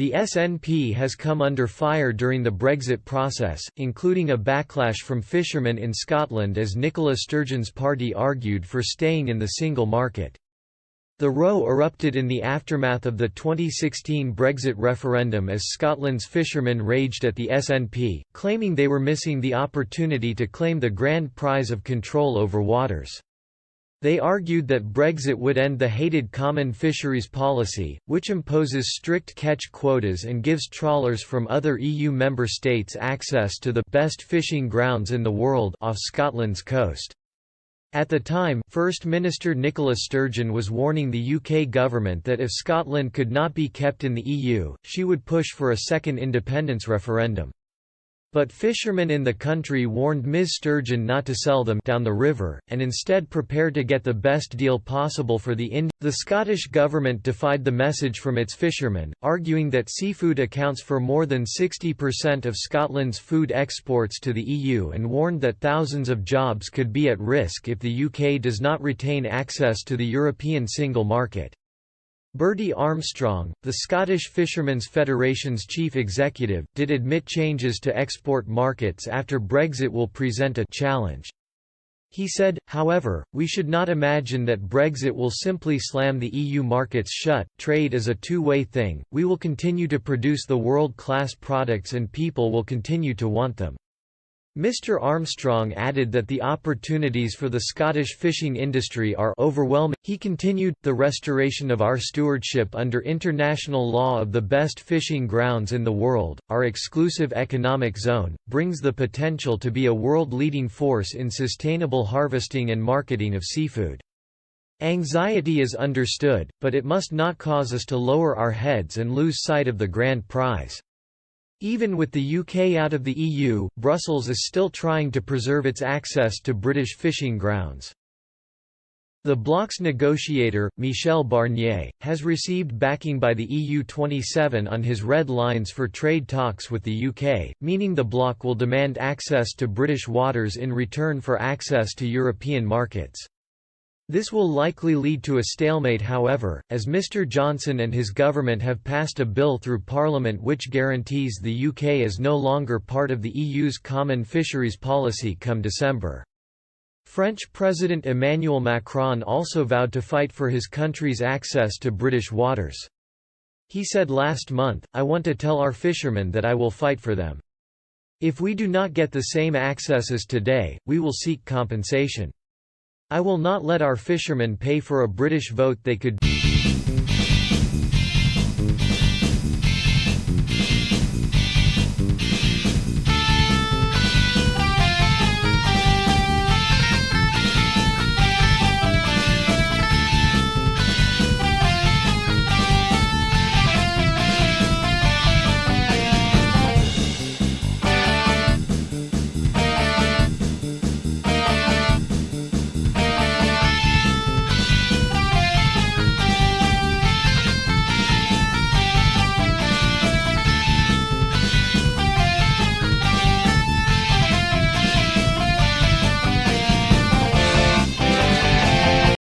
The SNP has come under fire during the Brexit process, including a backlash from fishermen in Scotland as Nicola Sturgeon's party argued for staying in the single market. The row erupted in the aftermath of the 2016 Brexit referendum as Scotland's fishermen raged at the SNP, claiming they were missing the opportunity to claim the grand prize of control over waters. They argued that Brexit would end the hated common fisheries policy, which imposes strict catch quotas and gives trawlers from other EU member states access to the best fishing grounds in the world off Scotland's coast. At the time, First Minister Nicola Sturgeon was warning the UK government that if Scotland could not be kept in the EU, she would push for a second independence referendum. But fishermen in the country warned Ms Sturgeon not to sell them down the river, and instead prepare to get the best deal possible for the Scottish government defied the message from its fishermen, arguing that seafood accounts for more than 60% of Scotland's food exports to the EU and warned that thousands of jobs could be at risk if the UK does not retain access to the European single market. Bertie Armstrong, the Scottish Fishermen's Federation's chief executive, did admit changes to export markets after Brexit will present a challenge. He said, however, we should not imagine that Brexit will simply slam the EU markets shut. Trade is a two-way thing. We will continue to produce the world-class products and people will continue to want them. Mr Armstrong added that the opportunities for the Scottish fishing industry are overwhelming. He continued, the restoration of our stewardship under international law of the best fishing grounds in the world, our exclusive economic zone, brings the potential to be a world-leading force in sustainable harvesting and marketing of seafood. Anxiety is understood, but it must not cause us to lower our heads and lose sight of the grand prize. Even with the UK out of the EU, Brussels is still trying to preserve its access to British fishing grounds. The bloc's negotiator, Michel Barnier, has received backing by the EU27 on his red lines for trade talks with the UK, meaning the bloc will demand access to British waters in return for access to European markets. This will likely lead to a stalemate however, as Mr Johnson and his government have passed a bill through Parliament which guarantees the UK is no longer part of the EU's common fisheries policy come December. French President Emmanuel Macron also vowed to fight for his country's access to British waters. He said last month, "I want to tell our fishermen that I will fight for them. If we do not get the same access as today, we will seek compensation. I will not let our fishermen pay for a British vote they could